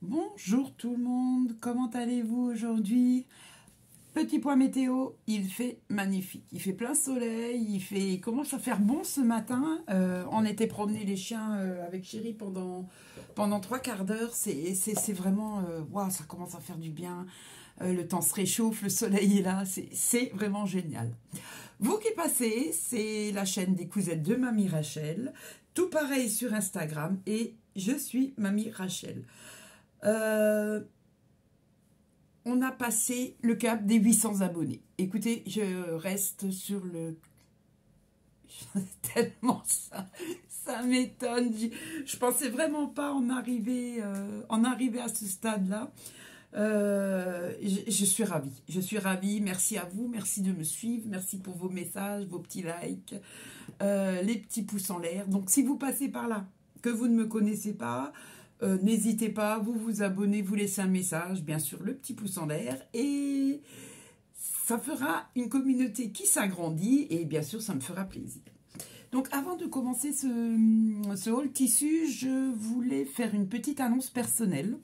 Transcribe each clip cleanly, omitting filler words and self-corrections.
Bonjour tout le monde, comment allez-vous aujourd'hui? Petit point météo, il fait magnifique, il fait plein soleil, il commence à faire bon ce matin. On était promener les chiens avec Chéri pendant 3 quarts d'heure, c'est vraiment, waouh, ça commence à faire du bien. Le temps se réchauffe, le soleil est là, c'est vraiment génial. Vous qui passez, c'est la chaîne des cousettes de Mamie Rachel, tout pareil sur Instagram et je suis Mamie Rachel. Euh, on a passé le cap des 800 abonnés. Écoutez, je reste sur le... Tellement ça m'étonne. Je pensais vraiment pas en arriver à ce stade-là. Je suis ravie. Je suis ravie. Merci à vous. Merci de me suivre. Merci pour vos messages, vos petits likes, les petits pouces en l'air. Donc, si vous passez par là, que vous ne me connaissez pas, n'hésitez pas, vous vous abonnez, vous laissez un message, bien sûr, le petit pouce en l'air. Et ça fera une communauté qui s'agrandit. Et bien sûr, ça me fera plaisir. Donc, avant de commencer ce haul tissu, je voulais faire une petite annonce personnelle.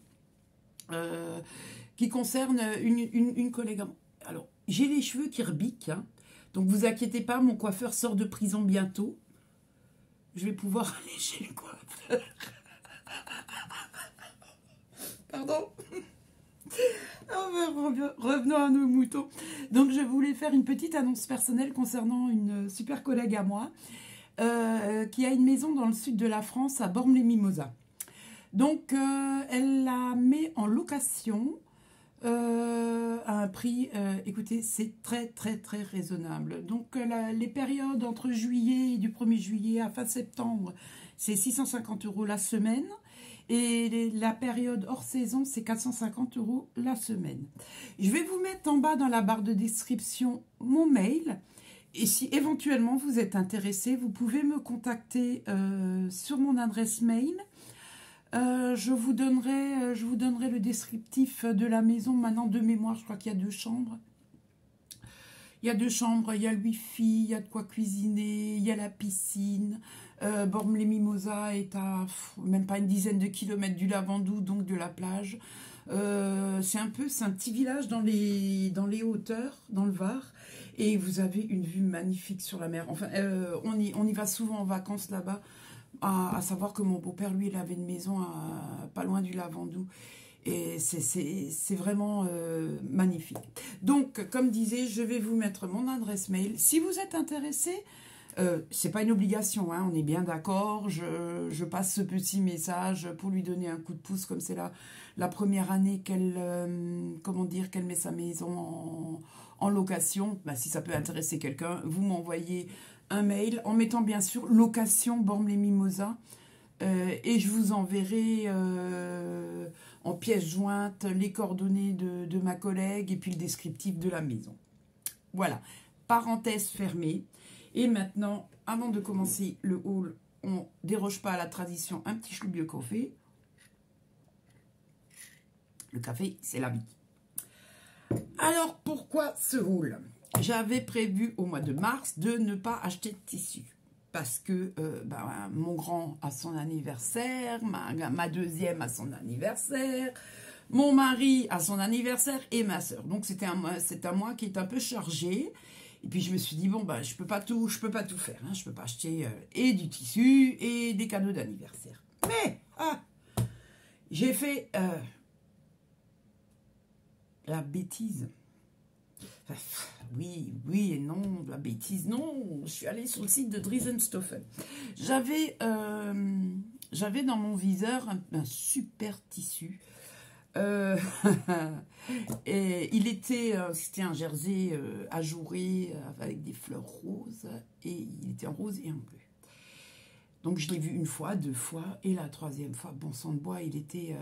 Qui concerne une collègue. Alors, j'ai les cheveux qui rebiquent, hein, donc vous inquiétez pas, mon coiffeur sort de prison bientôt. Je vais pouvoir aller chez le coiffeur. Pardon. Revenons à nos moutons. Donc, je voulais faire une petite annonce personnelle concernant une super collègue à moi qui a une maison dans le sud de la France, à Bormes-les-Mimosas. Donc, elle la met en location à un prix, écoutez, c'est très très très raisonnable. Donc, les périodes entre juillet et du 1er juillet à fin septembre, c'est 650 € la semaine. Et la période hors saison, c'est 450 € la semaine. Je vais vous mettre en bas dans la barre de description mon mail. Et si éventuellement vous êtes intéressé, vous pouvez me contacter sur mon adresse mail. Je vous donnerai le descriptif de la maison maintenant de mémoire. Je crois qu'il y a 2 chambres. Il y a 2 chambres, il y a le wifi, il y a de quoi cuisiner, il y a la piscine. Bormes-les-Mimosas est à même pas une dizaine de kilomètres du Lavandou, donc de la plage. C'est un petit village dans les hauteurs, dans le Var. Et vous avez une vue magnifique sur la mer. Enfin, on y va souvent en vacances là-bas. À savoir que mon beau-père, lui, il avait une maison pas loin du Lavandou. Et c'est vraiment magnifique. Donc, comme disais, je vais vous mettre mon adresse mail. Si vous êtes intéressé, c'est pas une obligation, hein, on est bien d'accord. Je passe ce petit message pour lui donner un coup de pouce, comme c'est la première année qu'elle qu'elle met sa maison en location. Bah, si ça peut intéresser quelqu'un, vous m'envoyez un mail en mettant bien sûr location Bormes-les-Mimosas et je vous enverrai en pièce jointe les coordonnées de ma collègue et puis le descriptif de la maison. Voilà, parenthèse fermée. Et maintenant, avant de commencer le haul, on ne déroge pas à la tradition, un petit chloup de café. Le café, c'est la vie. Alors, pourquoi ce haul? J'avais prévu au mois de mars de ne pas acheter de tissu. Parce que mon grand a son anniversaire, ma deuxième a son anniversaire, mon mari a son anniversaire et ma soeur. Donc, c'est un mois qui est un peu chargé. Et puis, je me suis dit, bon, je peux pas tout faire. Hein. Je peux pas acheter et du tissu et des cadeaux d'anniversaire. Mais, j'ai fait la bêtise. Oui et non, la bêtise, non. Je suis allée sur le site de Driesenstoffen. J'avais dans mon viseur un super tissu. Et c'était un jersey ajouré avec des fleurs roses. Et il était en rose et en bleu. Donc je l'ai vu une fois, 2 fois. Et la 3e fois, bon sang de bois, il était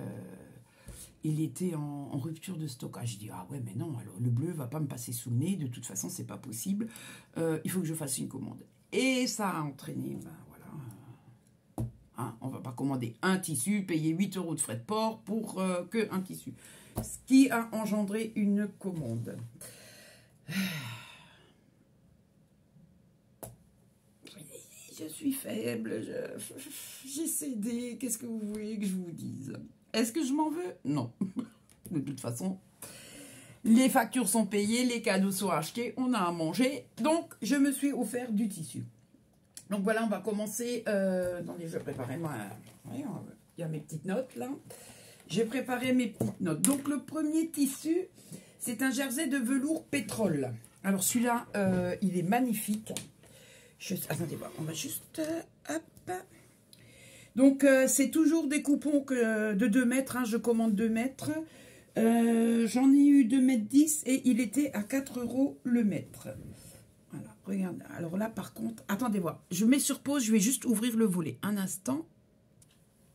en rupture de stockage. Je dis, ah ouais, mais non, alors, le bleu va pas me passer sous le nez, de toute façon, c'est pas possible. Il faut que je fasse une commande. Et ça a entraîné, voilà. Hein, on va pas commander un tissu, payer 8 € de frais de port pour que un tissu. Ce qui a engendré une commande. Je suis faible, j'ai cédé, qu'est-ce que vous voulez que je vous dise? Est-ce que je m'en veux? Non. De toute façon, les factures sont payées, les cadeaux sont achetés, on a à manger. Donc, je me suis offert du tissu. Donc voilà, on va commencer. Attendez, je vais préparer moi. Il y a mes petites notes là. J'ai préparé mes petites notes. Donc le premier tissu, c'est un jersey de velours pétrole. Alors celui-là, il est magnifique. Attendez, on va juste... hop. Donc c'est toujours des coupons de 2 mètres. Hein, je commande 2 mètres. J'en ai eu 2,10 m et il était à 4 € le mètre. Voilà, regardez. Alors là, par contre, attendez voir. Je mets sur pause, je vais juste ouvrir le volet. Un instant.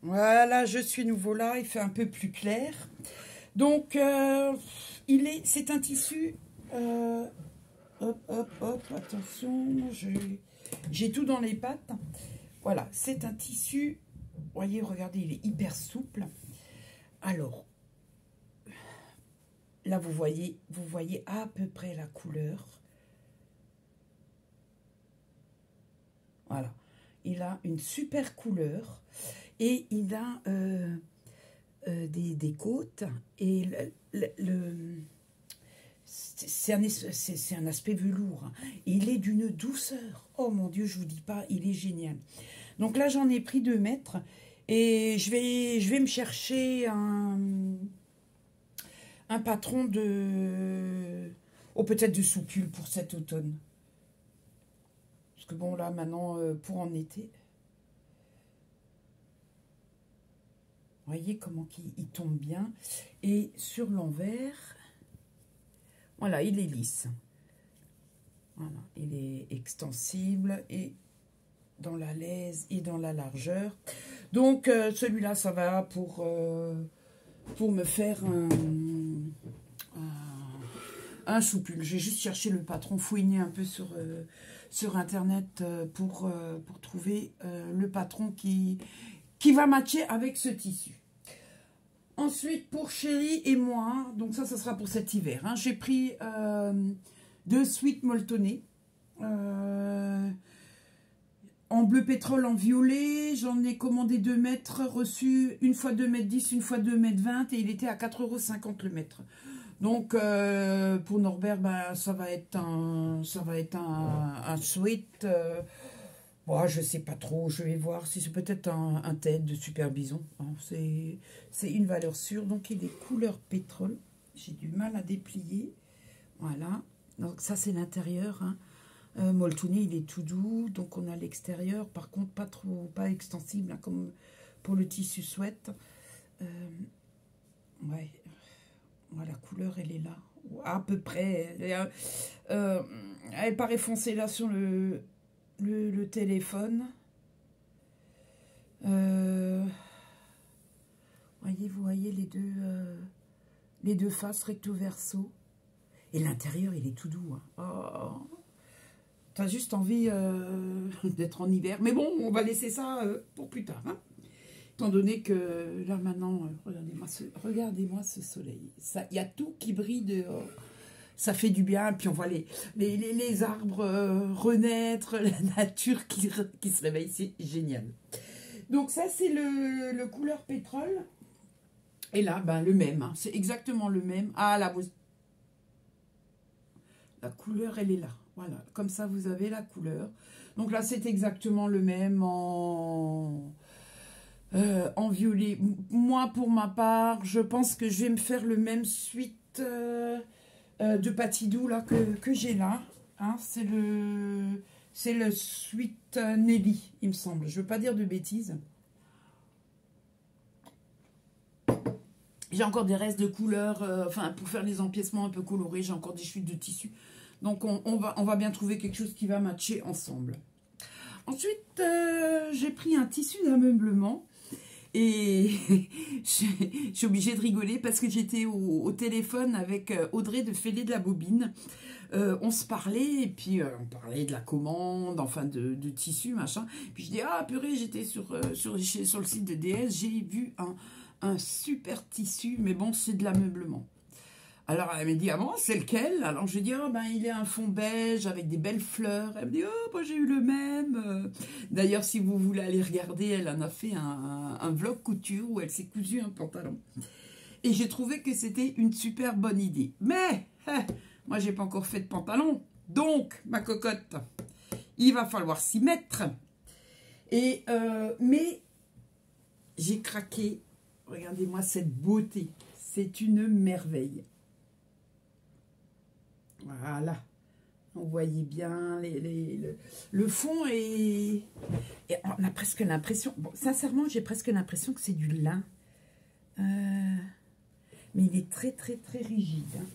Voilà, je suis nouveau là. Il fait un peu plus clair. Donc, c'est un tissu. Hop, hop, hop. Attention, j'ai tout dans les pattes. Voilà, c'est un tissu. Voyez, regardez, il est hyper souple. Alors, là, vous voyez à peu près la couleur. Voilà, il a une super couleur et il a des côtes et c'est un aspect velours. Hein. Il est d'une douceur. Oh mon Dieu, je vous dis pas, il est génial. Donc là, j'en ai pris 2 mètres et je vais me chercher un patron de... Oh, peut-être de soupule pour cet automne. Parce que bon, là, maintenant, pour en été... Vous voyez comment il tombe bien. Et sur l'envers, voilà, il est lisse. Voilà, il est extensible et dans la laise et dans la largeur. Donc, celui-là, ça va pour me faire un soupule. J'ai juste cherché le patron, fouiné un peu sur Internet pour trouver le patron qui va matcher avec ce tissu. Ensuite, pour Chérie et moi, donc ça sera pour cet hiver. Hein, j'ai pris 2 sweats molletonnés. En bleu pétrole, en violet. J'en ai commandé 2 mètres, reçu une fois 2,10 m, une fois 2,20 m et il était à 4,50 € le mètre. Donc, pour Norbert, ben, ça va être un sweat. Bon, je sais pas trop, je vais voir si c'est peut-être un tête de Super Bison. Hein, c'est une valeur sûre. Donc, il est couleur pétrole. J'ai du mal à déplier. Voilà. Donc, ça, c'est l'intérieur. Hein. Molletouné, il est tout doux. Donc, on a l'extérieur. Par contre, pas extensible, hein, comme pour le tissu sweat. Ouais. Voilà, la couleur, elle est là. À peu près. Elle paraît foncée là sur le téléphone. Vous voyez les deux faces recto verso. Et l'intérieur, il est tout doux. Hein. Oh, t'as juste envie d'être en hiver. Mais bon, on va laisser ça pour plus tard. Hein. Étant donné que là maintenant, regardez-moi ce soleil. Il y a tout qui brille dehors. Ça fait du bien, puis on voit les arbres renaître, la nature qui se réveille, c'est génial. Donc ça, c'est le couleur pétrole. Et là, ben, le même, hein, c'est exactement le même. Ah, la couleur, elle est là. Voilà, comme ça, vous avez la couleur. Donc là, c'est exactement le même en violet. Moi, pour ma part, je pense que je vais me faire le même suite... de Patidou là que j'ai là, hein, c'est le Sweet Nelly, il me semble. Je veux pas dire de bêtises. J'ai encore des restes de couleurs, enfin pour faire les empiècements un peu colorés, j'ai encore des chutes de tissu. Donc on va bien trouver quelque chose qui va matcher ensemble. Ensuite, j'ai pris un tissu d'ameublement. Et je suis obligée de rigoler parce que j'étais au téléphone avec Audrey de Fêlé de la Bobine. On se parlait et puis on parlait de la commande, enfin de tissu, machin. Puis je dis, ah purée, j'étais sur le site de DS, j'ai vu un super tissu, mais bon, c'est de l'ameublement. Alors, elle me dit, ah bon, c'est lequel? Alors, je lui dis, oh, ben, il est un fond beige avec des belles fleurs. Elle me dit, oh, moi, j'ai eu le même. D'ailleurs, si vous voulez aller regarder, elle en a fait un vlog couture où elle s'est cousu un pantalon. Et j'ai trouvé que c'était une super bonne idée. Mais, moi, j'ai pas encore fait de pantalon. Donc, ma cocotte, il va falloir s'y mettre. Et, mais, j'ai craqué. Regardez-moi cette beauté. C'est une merveille. Voilà, vous voyez bien, le fond et on a presque l'impression, bon, sincèrement, j'ai presque l'impression que c'est du lin. Mais il est très, très, très rigide, hein,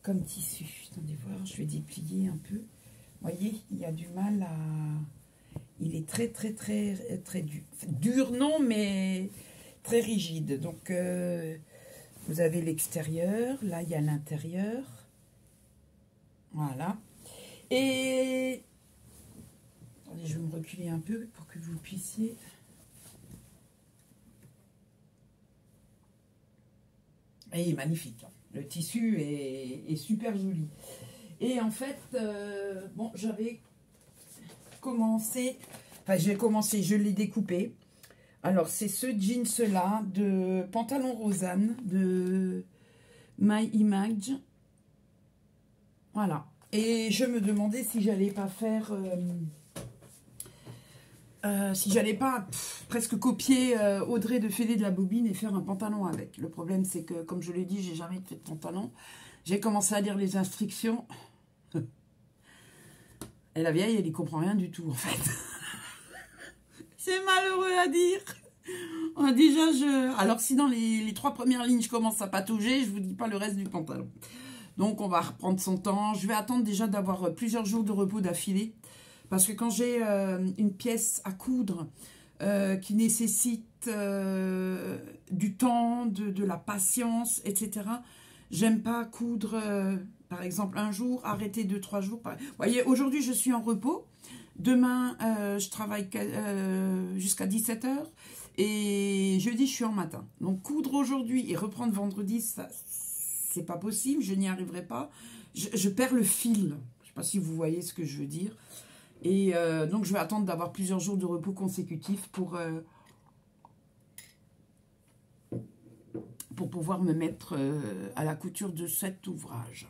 comme tissu. Attendez voir, je vais déplier un peu. Vous voyez, il y a du mal à... Il est très, très, très, très dur. Dur, non, mais très rigide. Donc, vous avez l'extérieur. Là, il y a l'intérieur. Voilà. Et attendez, je vais me reculer un peu pour que vous puissiez. Et il est magnifique. Le tissu est super joli. Et en fait, bon, j'avais commencé. Enfin, je l'ai découpé. Alors, c'est ce jeans-là de Pantalon Rosanne de My Image. Voilà. Et je me demandais si j'allais pas faire... si j'allais pas presque copier Audrey de Fêlé de la Bobine et faire un pantalon avec. Le problème, c'est que, comme je l'ai dit, j'ai jamais fait de pantalon. J'ai commencé à lire les instructions. Et la vieille, elle y comprend rien du tout, en fait. C'est malheureux à dire. Déjà, alors, si dans les 3 premières lignes, je commence à patauger, je vous dis pas le reste du pantalon. Donc, on va reprendre son temps. Je vais attendre déjà d'avoir plusieurs jours de repos d'affilée. Parce que quand j'ai une pièce à coudre qui nécessite du temps, de la patience, etc., j'aime pas coudre, par exemple, un jour, arrêter 2-3 jours. Vous voyez, aujourd'hui, je suis en repos. Demain, je travaille jusqu'à 17 h. Et jeudi, je suis en matin. Donc, coudre aujourd'hui et reprendre vendredi, ça... c'est pas possible, je n'y arriverai pas. Je perds le fil. Je ne sais pas si vous voyez ce que je veux dire. Et donc, je vais attendre d'avoir plusieurs jours de repos consécutifs pour pouvoir me mettre à la couture de cet ouvrage.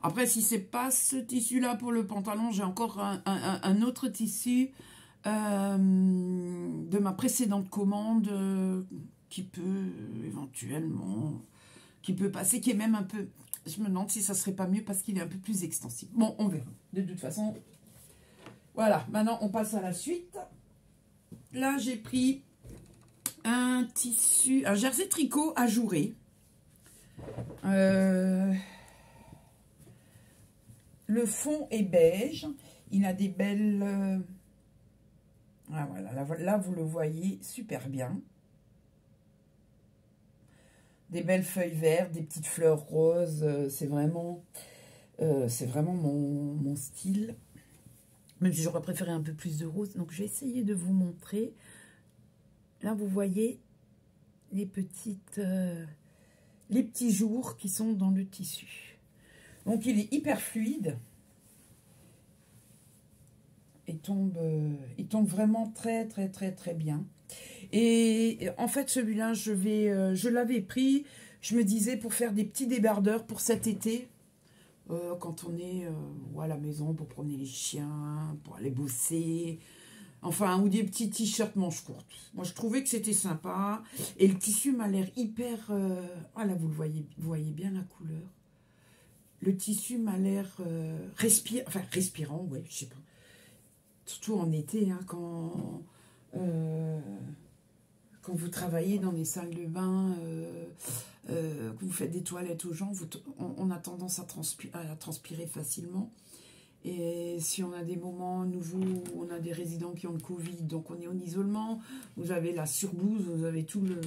Après, si c'est pas ce tissu-là pour le pantalon, j'ai encore un autre tissu de ma précédente commande qui peut éventuellement... qui peut passer, qui est même un peu... Je me demande si ça serait pas mieux parce qu'il est un peu plus extensible. Bon, on verra. De toute façon, voilà. Maintenant, on passe à la suite. Là, j'ai pris un tissu, un jersey tricot ajouré. Le fond est beige. Il a des belles... Ah, voilà, là, vous le voyez super bien. Des belles feuilles vertes, des petites fleurs roses, c'est vraiment mon style. Même si j'aurais préféré un peu plus de rose. Donc, je vais essayer de vous montrer. Là, vous voyez les petits jours qui sont dans le tissu. Donc, il est hyper fluide. Il tombe vraiment très, très, très, très bien. Et en fait, celui-là, je l'avais pris, je me disais, pour faire des petits débardeurs pour cet été, quand on est à la maison pour promener les chiens, pour aller bosser, enfin, ou des petits t-shirts manches courtes. Moi, je trouvais que c'était sympa, et le tissu m'a l'air hyper... ah là, vous voyez bien la couleur. Le tissu m'a l'air respirant, ouais, je sais pas. Surtout en été, hein, quand vous travaillez dans les salles de bain, que vous faites des toilettes aux gens, on a tendance à transpirer facilement. Et si on a des moments nouveaux, où on a des résidents qui ont le Covid, donc on est en isolement, vous avez la surblouse, vous avez tout le...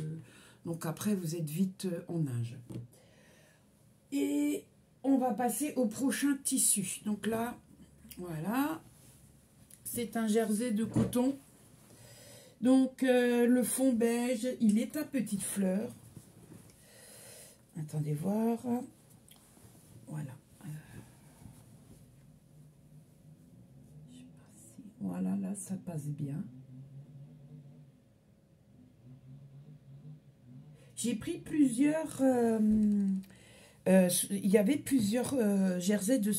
Donc après, vous êtes vite en nage. Et on va passer au prochain tissu. Donc là, voilà... C'est un jersey de coton. Donc, le fond beige, il est à petites fleurs. Attendez voir. Voilà. Je sais pas si... Voilà, là, ça passe bien. J'ai pris plusieurs... il y avait plusieurs jerseys de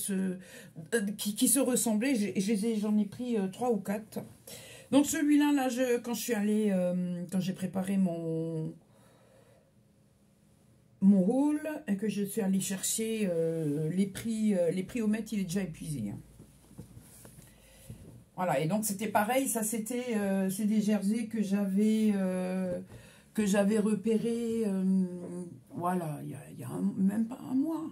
qui se ressemblaient. J'en ai pris 3 ou 4. Donc celui-là, là, quand je suis allée, quand j'ai préparé mon haul et que je suis allée chercher les prix au mètre, il est déjà épuisé. Hein. Voilà, et donc c'était pareil, ça c'était, c'est des jerseys que j'avais repérés, voilà, il y a même pas un mois,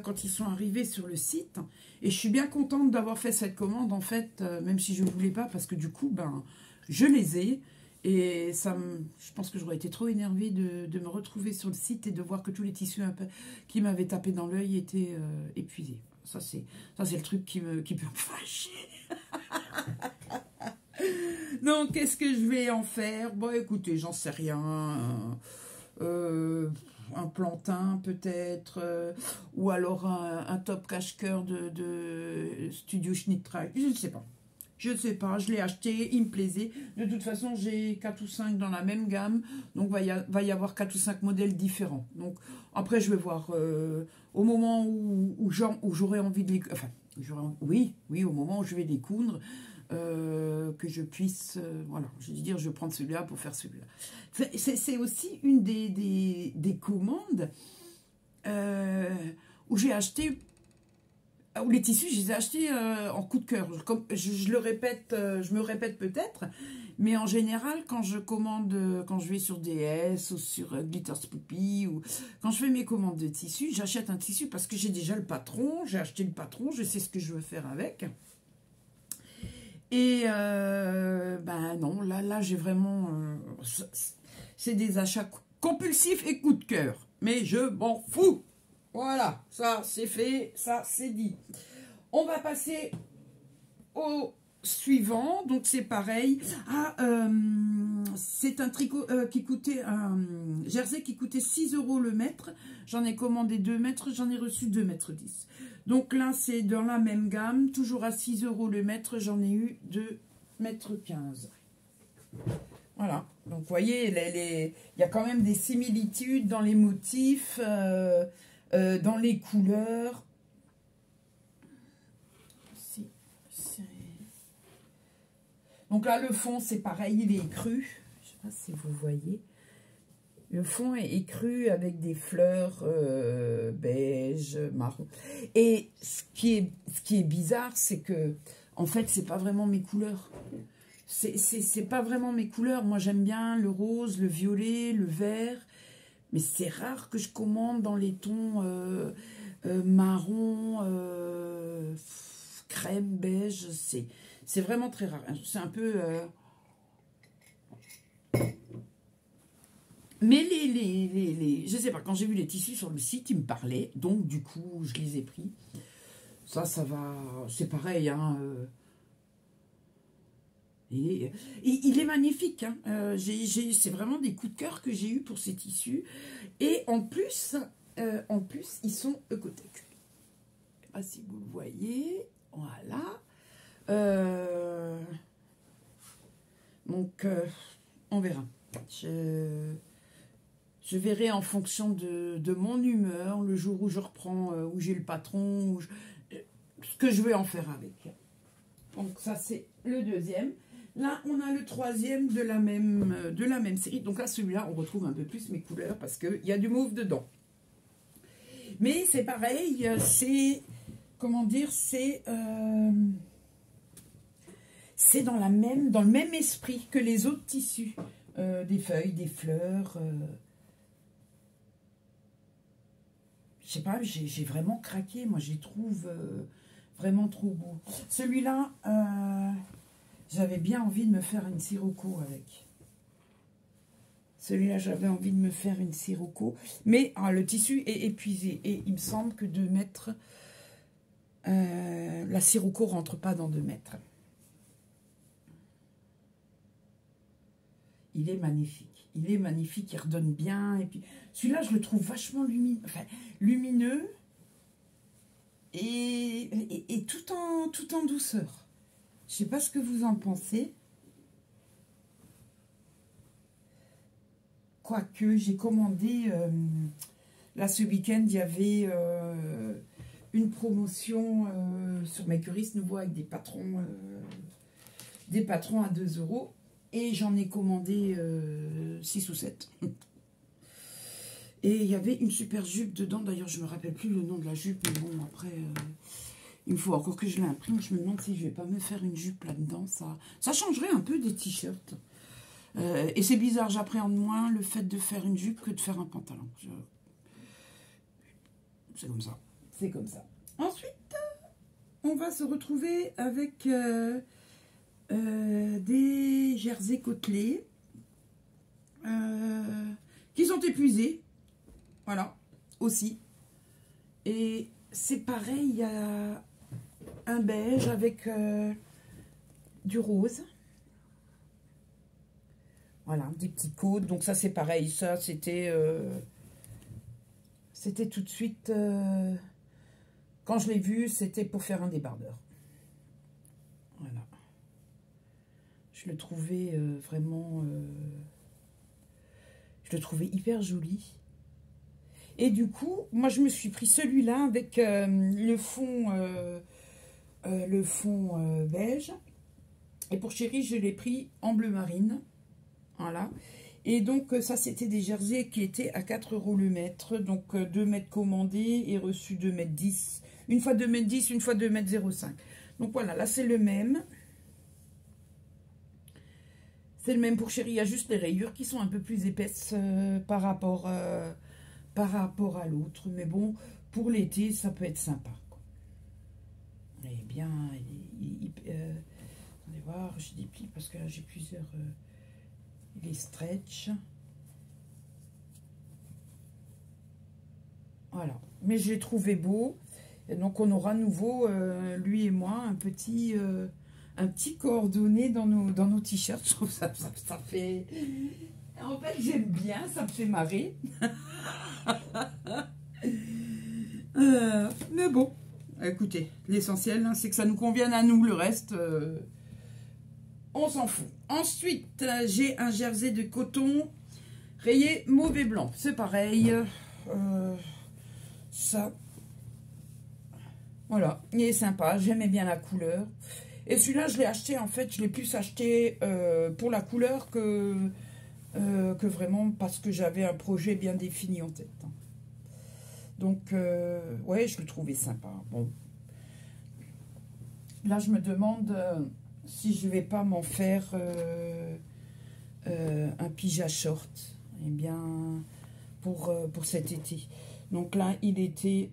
quand ils sont arrivés sur le site. Et je suis bien contente d'avoir fait cette commande, en fait, même si je ne voulais pas, parce que du coup, ben, je les ai. Et ça je pense que j'aurais été trop énervée de me retrouver sur le site et de voir que tous les tissus un peu, qui m'avaient tapé dans l'œil étaient épuisés. Ça, c'est le truc qui peut me fâcher. Donc, qu'est-ce que je vais en faire? Bon, écoutez, j'en sais rien. Un plantain, peut-être. Ou alors un top cache-cœur de Studio Schnitttrack. Je ne sais pas. Je ne sais pas, je l'ai acheté, il me plaisait. De toute façon, j'ai 4 ou 5 dans la même gamme. Donc, va y avoir 4 ou 5 modèles différents. Donc, après, je vais voir au moment où j'aurai envie de les... Enfin, oui, au moment où je vais les coudre, que je puisse... voilà, je vais dire, je vais prendre celui-là pour faire celui-là. C'est aussi une des commandes où j'ai acheté... Où les tissus, je les ai achetés en coup de cœur. Comme je le répète, je me répète peut-être, mais en général, quand je commande, quand je vais sur DS ou sur Glitters Poppy, ou quand je fais mes commandes de tissus, j'achète un tissu parce que j'ai déjà le patron, j'ai acheté le patron, je sais ce que je veux faire avec. Et ben non, là j'ai vraiment... c'est des achats compulsifs et coup de cœur. Mais je m'en fous. Voilà, ça c'est fait, ça c'est dit. On va passer au suivant. Donc c'est pareil. Ah, c'est un tricot qui coûtait... un jersey qui coûtait 6 € le mètre. J'en ai commandé 2 mètres, j'en ai reçu 2,10 mètres. Donc là, c'est dans la même gamme, toujours à 6 € le mètre, j'en ai eu 2,15 mètres. Voilà, donc vous voyez, il y a quand même des similitudes dans les motifs, dans les couleurs. Donc là, le fond, c'est pareil, il est écru. Je ne sais pas si vous voyez. Le fond est écru avec des fleurs beige, marron. Et ce qui est bizarre, c'est que, en fait, c'est pas vraiment mes couleurs. C'est pas vraiment mes couleurs. Moi, j'aime bien le rose, le violet, le vert. Mais c'est rare que je commande dans les tons marron, crème, beige. C'est vraiment très rare. C'est un peu... Mais je sais pas, quand j'ai vu les tissus sur le site, ils me parlaient, donc du coup, je les ai pris. Ça va, c'est pareil, hein. Il est magnifique, hein. C'est vraiment des coups de cœur que j'ai eu pour ces tissus. Et en plus, ils sont Ecotech. Je ne sais pas si vous le voyez, voilà. Donc, on verra. Je verrai en fonction de mon humeur, le jour où je reprends, où j'ai le patron, ce que je vais en faire avec. Donc ça, c'est le deuxième. Là, on a le troisième de la même série. Donc là, celui-là, on retrouve un peu plus mes couleurs parce qu'il y a du mauve dedans. Mais c'est pareil, c'est... Comment dire, c'est dans le même esprit que les autres tissus. Des feuilles, des fleurs... je sais pas, j'ai vraiment craqué. Moi, je les trouve vraiment trop beaux. Celui-là, j'avais bien envie de me faire une sirocco avec. Celui-là, j'avais envie de me faire une sirocco. Mais le tissu est épuisé. Et il me semble que 2 mètres, la sirocco ne rentre pas dans 2 mètres. Il est magnifique. Il est magnifique, il redonne bien. Et puis celui-là, je le trouve vachement lumineux. Enfin, lumineux. et tout en douceur. Je sais pas ce que vous en pensez. Quoique, j'ai commandé, là ce week-end, il y avait une promotion sur Makeris Nouveau avec des patrons à 2 €. Et j'en ai commandé 6 ou 7. Et il y avait une super jupe dedans. D'ailleurs, je ne me rappelle plus le nom de la jupe. Mais bon, après, il me faut encore que je l'imprime. Je me demande si je ne vais pas me faire une jupe là-dedans. Ça changerait un peu des t-shirts. Et c'est bizarre, j'appréhende moins le fait de faire une jupe que de faire un pantalon. C'est comme ça. C'est comme ça. Ensuite, on va se retrouver avec des jerseys côtelés qui sont épuisés. Voilà, aussi. Et c'est pareil, il y a un beige avec du rose. Voilà, des petits côtes. Donc ça, c'est pareil. Ça, c'était tout de suite... quand je l'ai vu, c'était pour faire un débardeur. Voilà. Je le trouvais vraiment... je le trouvais hyper joli. Et du coup, moi, je me suis pris celui-là avec le fond beige. Et pour Chérie, je l'ai pris en bleu marine. Voilà. Et donc, ça, c'était des jerseys qui étaient à 4 € le mètre. Donc, 2 mètres commandés et reçu 2,10 m. Une fois 2,10 m, une fois 2,05 m. Donc, voilà, là, c'est le même. C'est le même pour Chérie. Il y a juste les rayures qui sont un peu plus épaisses par rapport à l'autre. Mais bon, pour l'été, ça peut être sympa, quoi. Et bien, allez voir, je déplie parce que là, j'ai plusieurs... les stretch. Voilà. Mais je l'ai trouvé beau. Et donc, on aura à nouveau, lui et moi, un petit coordonné dans nos t-shirts. Je trouve ça fait... En fait, j'aime bien, ça me fait marrer. Mais bon, écoutez, l'essentiel, hein, c'est que ça nous convienne à nous. Le reste... on s'en fout. Ensuite, j'ai un jersey de coton rayé mauve et blanc. C'est pareil. Ça. Voilà. Il est sympa. J'aimais bien la couleur. Et celui-là, je l'ai acheté. En fait, je l'ai plus acheté pour la couleur que vraiment parce que j'avais un projet bien défini en tête. Donc, ouais, je le trouvais sympa. Bon. Là, je me demande... si je vais pas m'en faire un pyjama short, eh bien, pour cet été. Donc là, il était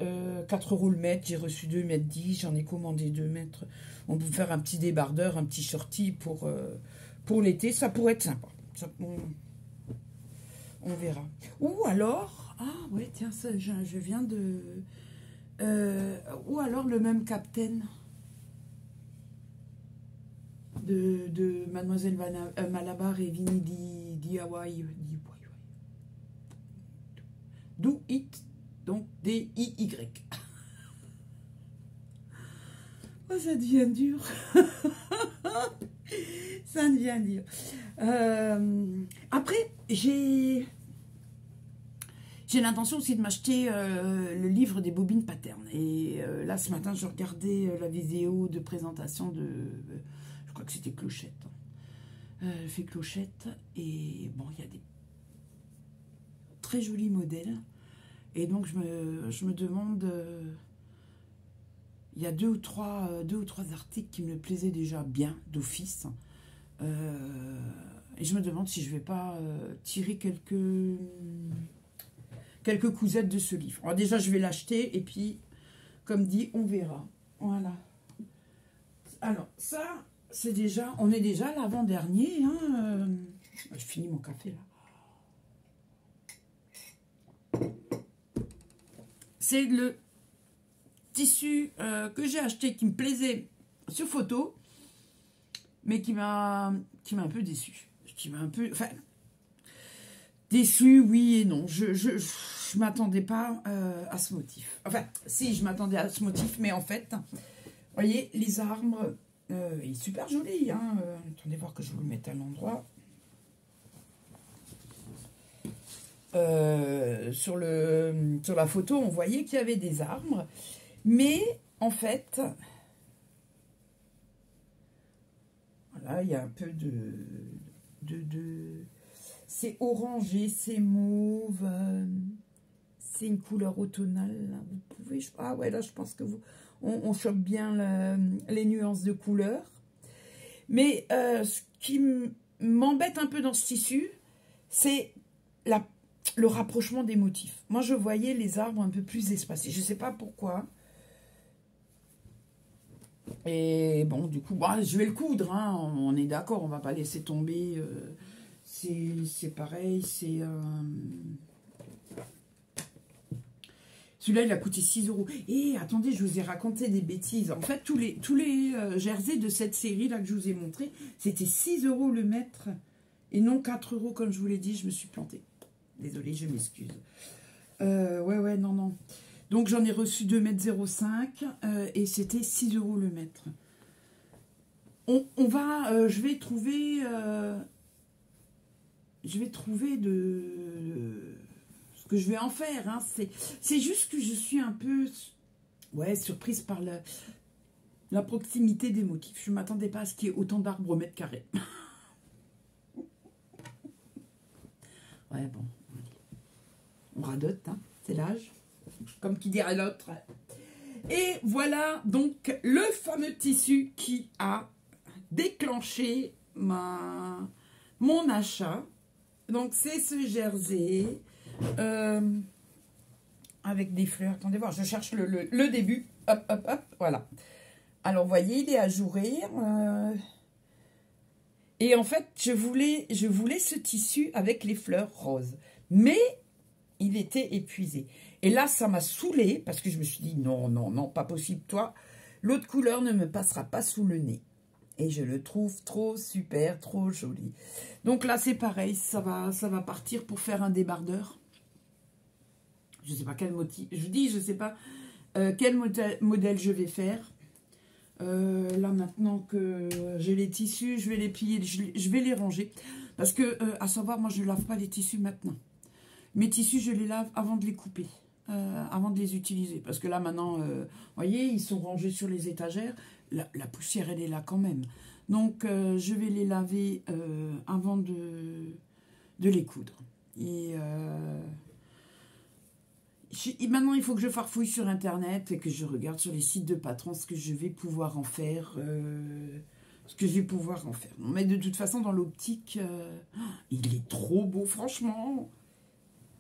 4 € le mètre, j'ai reçu 2,10 m, j'en ai commandé 2 mètres. On peut faire un petit débardeur, un petit shorty pour l'été, ça pourrait être sympa. Ça, on verra. Ou alors, ah ouais, tiens, ça, je viens de... ou alors le même Captain... de Mademoiselle Malabar et Vinny DIY. Do It, donc D-I-Y. Oh, ça devient dur. Ça devient dur. Après, j'ai l'intention aussi de m'acheter le livre des bobines patternes. Et là, ce matin, je regardais la vidéo de présentation de... je crois que c'était Clochette. Elle fait Clochette. Et bon, il y a des très jolis modèles. Et donc, je me demande... il y a deux ou trois articles qui me plaisaient déjà bien, d'office. Et je me demande si je ne vais pas tirer quelques cousettes de ce livre. Alors déjà, je vais l'acheter. Et puis, comme dit, on verra. Voilà. Alors, ça... c'est déjà, on est déjà à l'avant-dernier. Hein, je finis mon café là. C'est le tissu que j'ai acheté qui me plaisait sur photo, mais qui m'a un peu déçu. Qui m'a un peu, enfin, Déçue, oui et non. Je m'attendais pas à ce motif. Enfin, si, je m'attendais à ce motif, mais en fait, vous voyez, les arbres, il est super joli. Hein, attendez voir que je vous le mette à l'endroit. Sur la photo, on voyait qu'il y avait des arbres. Mais, en fait, voilà, il y a un peu c'est orangé, c'est mauve, c'est une couleur automnale. Là. Vous pouvez, ah ouais, là, je pense que on chope bien les nuances de couleurs. Mais ce qui m'embête un peu dans ce tissu, c'est le rapprochement des motifs. Moi, je voyais les arbres un peu plus espacés. Je ne sais pas pourquoi. Et bon, du coup, bah, je vais le coudre. Hein. On est d'accord, on ne va pas laisser tomber. C'est pareil, c'est... Celui-là, il a coûté 6 €. Et attendez, je vous ai raconté des bêtises. En fait, tous les jerseys de cette série-là que je vous ai montré, c'était 6 € le mètre. Et non 4 € comme je vous l'ai dit, je me suis plantée. Désolée, je m'excuse. Ouais, non. Donc, j'en ai reçu 2,05 m et c'était 6 € le mètre. Je vais trouver... ce que je vais en faire. Hein. C'est juste que je suis un peu surprise par la proximité des motifs. Je ne m'attendais pas à ce qu'il y ait autant d'arbres au mètre carré. Ouais, bon. On radote, hein, c'est l'âge. Comme qui dirait l'autre. Et voilà donc le fameux tissu qui a déclenché mon achat. Donc c'est ce jersey avec des fleurs. Attendez voir, je cherche le début. Hop, voilà. Alors vous voyez, il est ajouré. Et en fait, je voulais ce tissu avec les fleurs roses. Mais il était épuisé. Et là, ça m'a saoulée parce que je me suis dit non, pas possible. Toi, l'autre couleur ne me passera pas sous le nez. Et je le trouve trop super, trop joli. Donc là, c'est pareil, ça va partir pour faire un débardeur. Je ne sais pas quel motif. Je sais pas quel modèle je vais faire. Là, maintenant que j'ai les tissus, je vais les plier, je vais les ranger. Parce que, à savoir, moi, je ne lave pas les tissus maintenant. Mes tissus, je les lave avant de les couper, avant de les utiliser. Parce que là, maintenant, vous voyez, ils sont rangés sur les étagères. La poussière, elle est là quand même. Donc, je vais les laver avant de les coudre. Et maintenant, il faut que je farfouille sur Internet et que je regarde sur les sites de patrons ce que je vais pouvoir en faire. Mais de toute façon, dans l'optique, il est trop beau, franchement.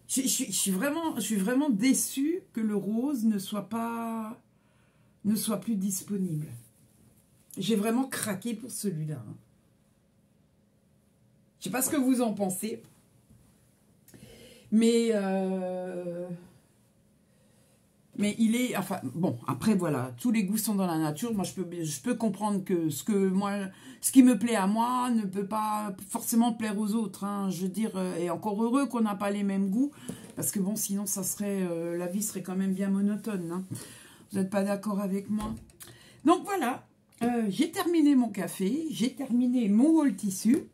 Je suis vraiment déçue que le rose ne soit plus disponible. J'ai vraiment craqué pour celui-là. Hein. Je sais pas ce que vous en pensez. Mais il est... Enfin, bon, après, voilà. Tous les goûts sont dans la nature. Moi, je peux comprendre que ce qui me plaît à moi ne peut pas forcément plaire aux autres. Hein. Je veux dire, et encore heureux qu'on n'a pas les mêmes goûts. Parce que bon, sinon, ça serait... la vie serait quand même bien monotone. Hein. Vous n'êtes pas d'accord avec moi? Donc, voilà. J'ai terminé mon café, j'ai terminé mon haul tissu.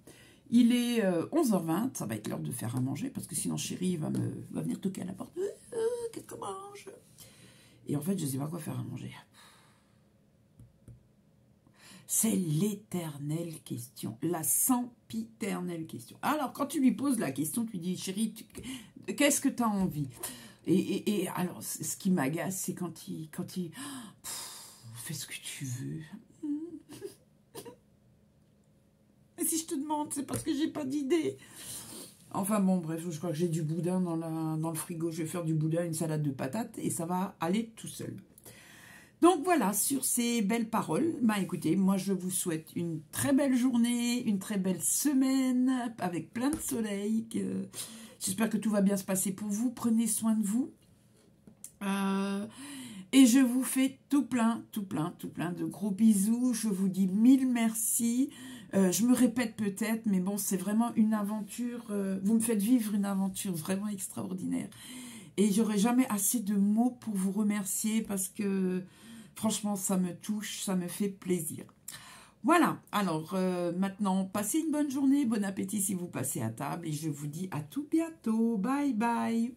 Il est 11h20, ça va être l'heure de faire à manger parce que sinon chérie va venir toquer à la porte. Qu'est-ce qu'on mange? Et en fait, je ne sais pas quoi faire à manger. C'est l'éternelle question, la sempiternelle question. Alors, quand tu lui poses la question, tu dis, chérie, qu'est-ce que tu as envie? Et alors, ce qui m'agace, c'est quand il fais ce que tu veux. Et si je te demande, c'est parce que j'ai pas d'idée. Enfin bon, bref, je crois que j'ai du boudin dans le frigo. Je vais faire du boudin, une salade de patates et ça va aller tout seul. Donc voilà, sur ces belles paroles, écoutez, moi je vous souhaite une très belle journée, une très belle semaine avec plein de soleil. J'espère que tout va bien se passer pour vous. Prenez soin de vous. Et je vous fais tout plein de gros bisous. Je vous dis mille merci. Je me répète peut-être, mais bon, c'est vraiment une aventure. Vous me faites vivre une aventure vraiment extraordinaire. Et j'aurai jamais assez de mots pour vous remercier parce que franchement, ça me touche, ça me fait plaisir. Voilà, alors maintenant, passez une bonne journée, bon appétit si vous passez à table et je vous dis à tout bientôt. Bye bye.